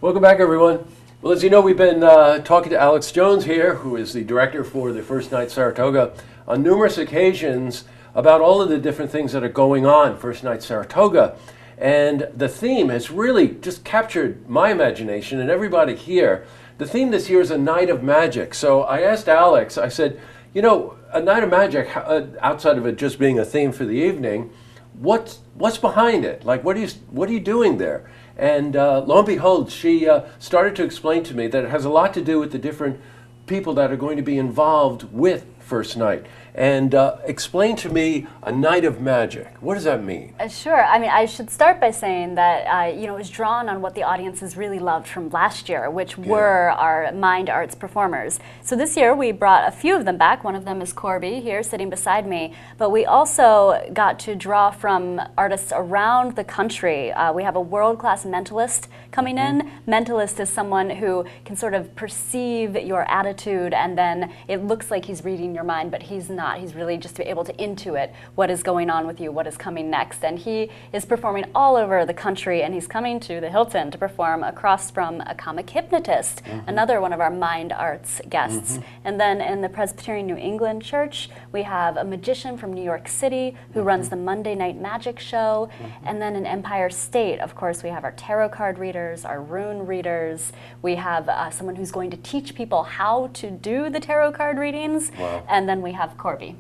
Welcome back, everyone. Well, as you know, we've been talking to Alix Jones here, who is the director for the First Night Saratoga, on numerous occasions about all of the different things that are going on First Night Saratoga. And the theme has really just captured my imagination and everybody here. The theme this year is a night of magic. So I asked Alix, I said, you know, a night of magic, outside of it just being a theme for the evening, what's behind it? Like, what are you doing there? And lo and behold, she started to explain to me that it has a lot to do with the different people that are going to be involved with First Night. And explain to me a night of magic. What does that mean? Sure. I mean, I should start by saying that it was drawn on what the audiences really loved from last year, which were our mind arts performers. So this year we brought a few of them back. One of them is Corbie here sitting beside me. But we also got to draw from artists around the country. We have a world-class mentalist coming in. Mentalist is someone who can sort of perceive your attitude, and then it looks like he's reading your mind, but he's not. He's really just able to intuit what is going on with you, what is coming next. And he is performing all over the country, and he's coming to the Hilton to perform across from a comic hypnotist, another one of our mind arts guests. And then in the Presbyterian New England Church, we have a magician from New York City who runs the Monday Night Magic Show. And then in Empire State, of course, we have our tarot card readers, our rune readers. We have someone who's going to teach people how to do the tarot card readings. Wow. And then we have Corbie.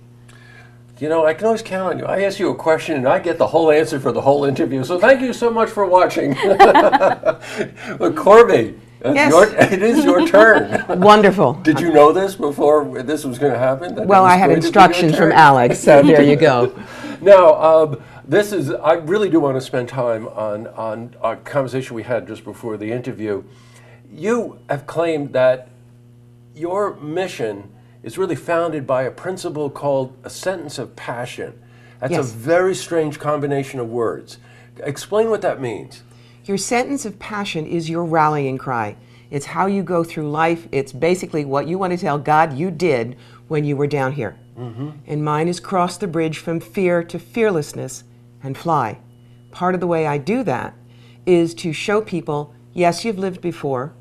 You know, I can always count on you. I ask you a question and I get the whole answer for the whole interview. So thank you so much for watching. Well, Corbie, Yes. It is your turn. Wonderful. Did you know this before this was going to happen? Well, I had instructions from Alix, so there you go. Now, I really do want to spend time on a conversation we had just before the interview. You have claimed that your mission is really founded by a principle called a sentence of passion. That's a very strange combination of words. Explain what that means. Your sentence of passion is your rallying cry. It's how you go through life. It's basically what you want to tell God you did when you were down here. And mine is cross the bridge from fear to fearlessness and fly. Part of the way I do that is to show people, yes, you've lived before,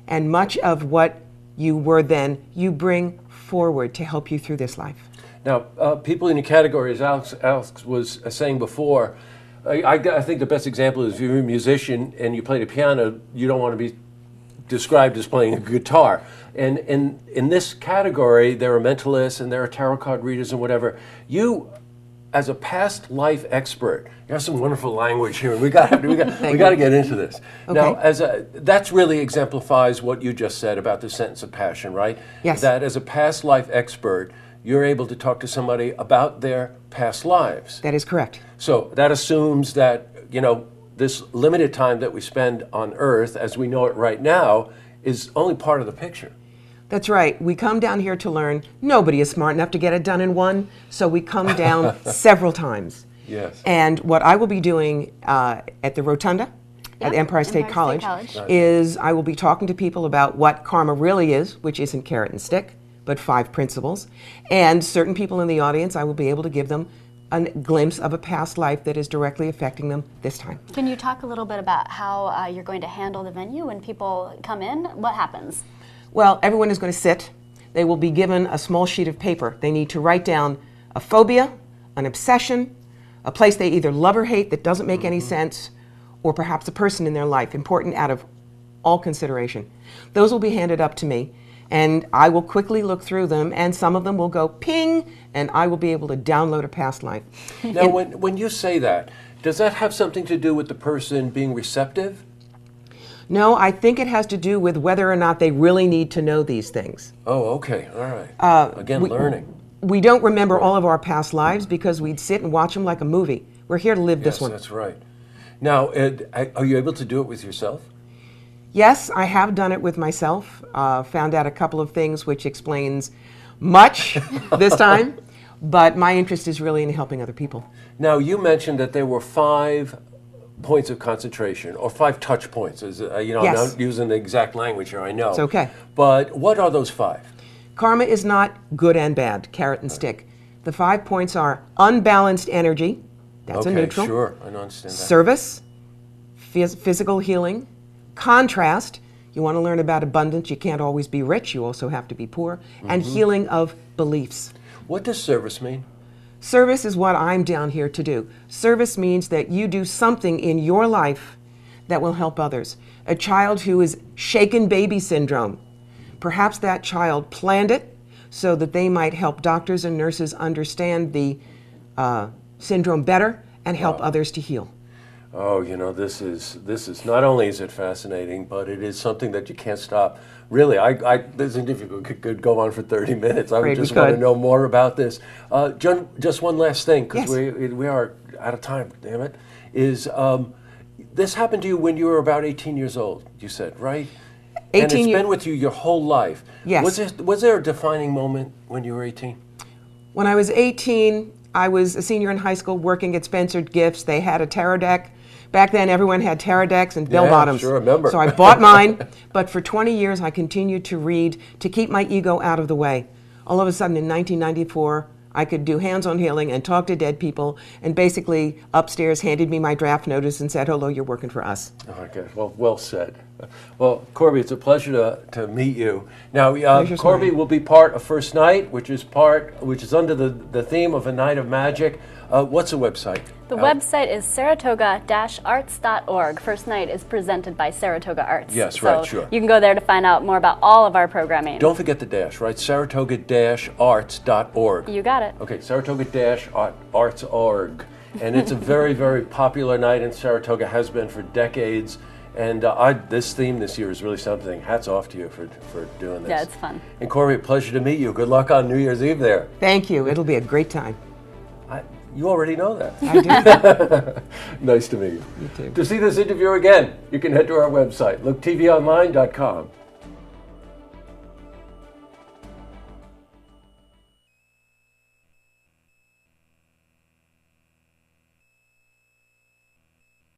and much of what you were then, you bring forward to help you through this life. Now, people in the categories Alix was saying before, I think the best example is if you're a musician and you play the piano, you don't want to be described as playing a guitar. And in this category, there are mentalists and there are tarot card readers and whatever. You, as a past life expert, you have some wonderful language here. We got to get into this. Okay. Now, that's really exemplifies what you just said about the sentence of passion, right? Yes. That as a past life expert, you're able to talk to somebody about their past lives. That is correct. So that assumes that, you know, this limited time that we spend on Earth, as we know it right now, is only part of the picture. That's right. We come down here to learn. Nobody is smart enough to get it done in one, so we come down several times. Yes. And what I will be doing at the Rotunda at Empire State College is I will be talking to people about what karma really is, which isn't carrot and stick, but 5 principles. And certain people in the audience, I will be able to give them a glimpse of a past life that is directly affecting them this time. Can you talk a little bit about how you're going to handle the venue when people come in? What happens? Well, everyone is going to sit. They will be given a small sheet of paper. They need to write down a phobia, an obsession, a place they either love or hate that doesn't make any sense, or perhaps a person in their life, important out of all consideration. Those will be handed up to me, and I will quickly look through them, and some of them will go ping, and I will be able to download a past life. Now, when you say that, does that have something to do with the person being receptive? No, I think it has to do with whether or not they really need to know these things. Oh, okay, all right. Again, learning. We don't remember all of our past lives because we'd sit and watch them like a movie. We're here to live this one. Yes, that's right. Now, are you able to do it with yourself? Yes, I have done it with myself. Found out a couple of things which explains much this time, but my interest is really in helping other people. Now, you mentioned that there were 5 points of concentration, or 5 touch points. Yes. I'm not using the exact language here, I know. It's okay. But what are those 5? Karma is not good and bad, carrot and stick. The 5 points are unbalanced energy, that's a neutral. Sure, I don't understand that. Service, physical healing, Contrast, you want to learn about abundance, you can't always be rich, you also have to be poor, and healing of beliefs. What does service mean? Service is what I'm down here to do. Service means that you do something in your life that will help others. A child who is shaken baby syndrome, perhaps that child planned it so that they might help doctors and nurses understand the syndrome better and help others to heal. Oh, you know, this is not only is it fascinating, but it is something that you can't stop. Really, this interview could go on for 30 minutes. I would just want to know more about this. John, just one last thing, because we are out of time, damn it, is this happened to you when you were about 18 years old, you said, right? 18 and it's been with you your whole life. Yes. Was there a defining moment when you were 18? When I was 18, I was a senior in high school working at Spencer Gifts. They had a tarot deck. Back then, everyone had tarot decks and bell bottoms. Sure, remember. So I bought mine, but for 20 years, I continued to read to keep my ego out of the way. All of a sudden, in 1994, I could do hands-on healing and talk to dead people, and basically upstairs handed me my draft notice and said, hello, you're working for us. Okay, well said. Well, Corbie, it's a pleasure to meet you. Now, Corbie will be part of First Night, which is under the theme of a night of magic. What's the website? The website is saratoga-arts.org. First Night is presented by Saratoga Arts. Yes, right, sure. You can go there to find out more about all of our programming. Don't forget the dash, right? Saratoga-arts.org. You got it. Okay, Saratoga-arts.org. And it's a very, very popular night in Saratoga, has been for decades. And this theme this year is really something. Hats off to you for doing this. Yeah, it's fun. And Corbie, a pleasure to meet you. Good luck on New Year's Eve there. Thank you. It'll be a great time. You already know that. I do. Nice to meet you. You too. To see this interview again, you can head to our website, looktvonline.com.